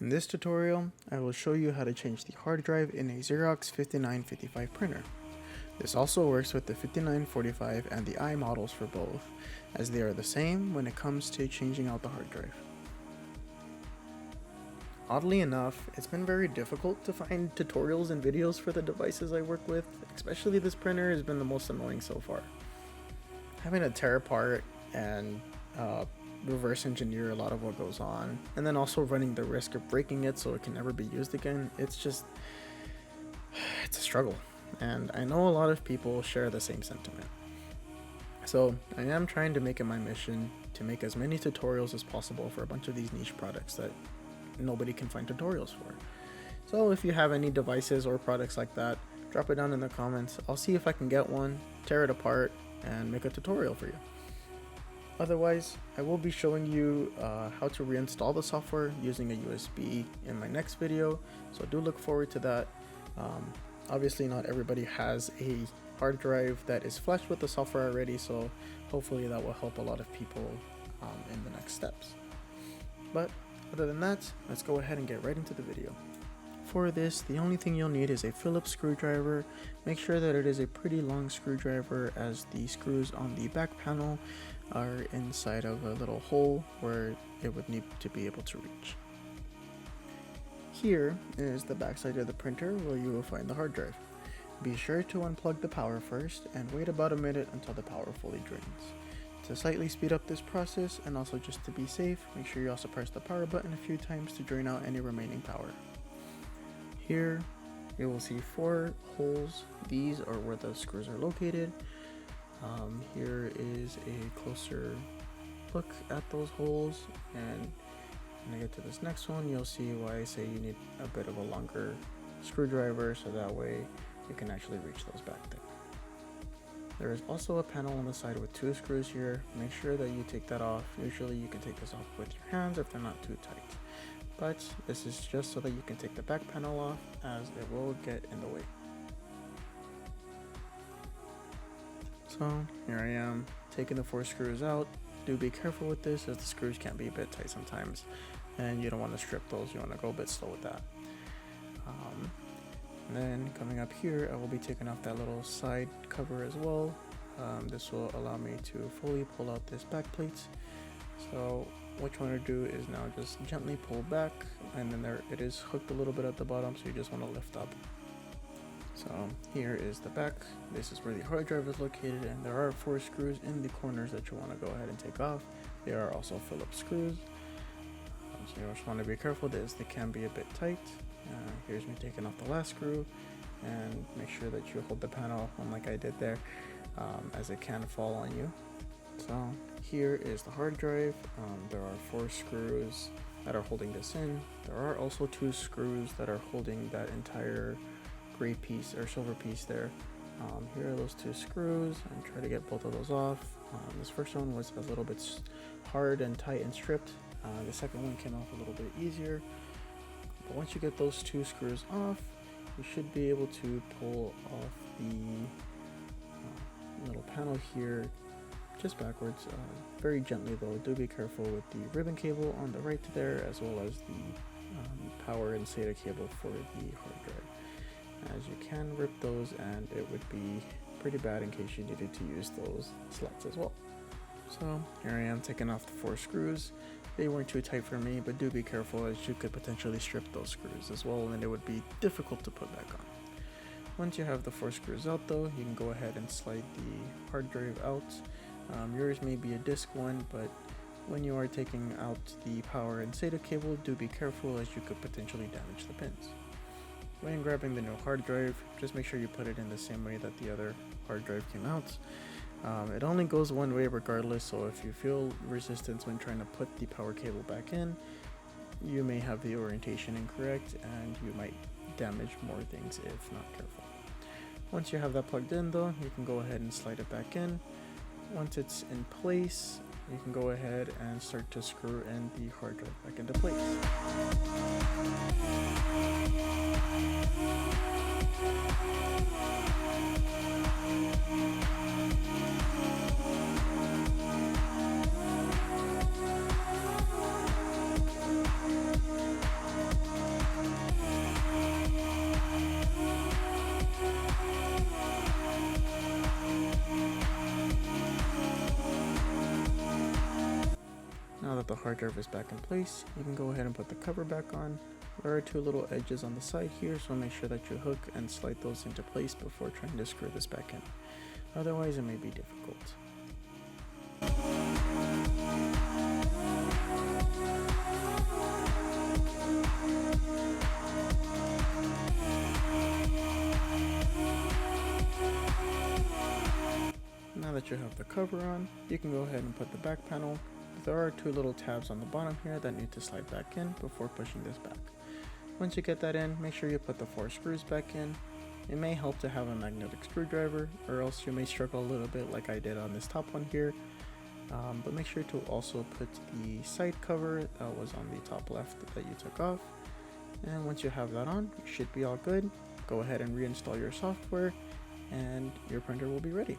In this tutorial, I will show you how to change the hard drive in a Xerox 5955 printer. This also works with the 5945 and the I models for both, as they are the same when it comes to changing out the hard drive. Oddly enough, it's been very difficult to find tutorials and videos for the devices I work with, especially this printer has been the most annoying so far. Having to tear apart and reverse engineer a lot of what goes on, and then also running the risk of breaking it so it can never be used again, it's a struggle. And I know a lot of people share the same sentiment. So I am trying to make it my mission to make as many tutorials as possible for a bunch of these niche products that nobody can find tutorials for. So if you have any devices or products like that, drop it down in the comments. I'll see if I can get one, tear it apart, and make a tutorial for you. Otherwise, I will be showing you how to reinstall the software using a USB in my next video, so do look forward to that. Obviously not everybody has a hard drive that is flashed with the software already, so hopefully that will help a lot of people in the next steps. But other than that, let's go ahead and get right into the video. For this, the only thing you'll need is a Phillips screwdriver. Make sure that it is a pretty long screwdriver, as the screws on the back panel are inside of a little hole where it would need to be able to reach. Here is the backside of the printer where you will find the hard drive. Be sure to unplug the power first and wait about a minute until the power fully drains. To slightly speed up this process, and also just to be safe, make sure you also press the power button a few times to drain out any remaining power. Here you will see 4 holes. These are where the screws are located. Here is a closer look at those holes, and when I get to this next one, you'll see why I say you need a bit of a longer screwdriver, so that way you can actually reach those back there. There is also a panel on the side with 2 screws here. Make sure that you take that off. Usually you can take this off with your hands if they're not too tight. But this is just so that you can take the back panel off, as it will get in the way. So here I am taking the 4 screws out. Do be careful with this, as the screws can be a bit tight sometimes, and you don't want to strip those. You want to go a bit slow with that. And then coming up here, I will be taking off that little side cover as well. This will allow me to fully pull out this back plate. So what you want to do is now just gently pull back, and then there it is hooked a little bit at the bottom, so you just want to lift up. So here is the back. This is where the hard drive is located, and there are 4 screws in the corners that you want to go ahead and take off. They are also Phillips screws, so you just want to be careful. They can be a bit tight. Here's me taking off the last screw, and make sure that you hold the panel unlike I did there, as it can fall on you. So here is the hard drive. There are 4 screws that are holding this in. There are also 2 screws that are holding that entire gray piece or silver piece there. Here are those 2 screws, and try to get both of those off. This first one was a little bit hard and tight and stripped. The second one came off a little bit easier. But once you get those 2 screws off, you should be able to pull off the little panel here just backwards, very gently though. Do be careful with the ribbon cable on the right there, as well as the power and SATA cable for the hard drive, as you can rip those and it would be pretty bad in case you needed to use those slots as well. So here I am taking off the 4 screws. They weren't too tight for me, but do be careful, as you could potentially strip those screws as well, and it would be difficult to put back on. Once you have the 4 screws out though, you can go ahead and slide the hard drive out. Yours may be a disc one, but when you are taking out the power and SATA cable, do be careful, as you could potentially damage the pins. When grabbing the new hard drive, just make sure you put it in the same way that the other hard drive came out. It only goes one way regardless, so if you feel resistance when trying to put the power cable back in, you may have the orientation incorrect, and you might damage more things if not careful. Once you have that plugged in though, you can go ahead and slide it back in. Once it's in place, you can go ahead and start to screw in the hard drive back into place. hard drive is back in place, you can go ahead and put the cover back on. There are two little edges on the side here, so make sure that you hook and slide those into place before trying to screw this back in. Otherwise, it may be difficult. Now that you have the cover on, you can go ahead and put the back panel. There are two little tabs on the bottom here that need to slide back in before pushing this back. Once you get that in, make sure you put the 4 screws back in. It may help to have a magnetic screwdriver, or else you may struggle a little bit like I did on this top one here. But make sure to also put the side cover that was on the top left that you took off. And once you have that on, you should be all good. Go ahead and reinstall your software and your printer will be ready.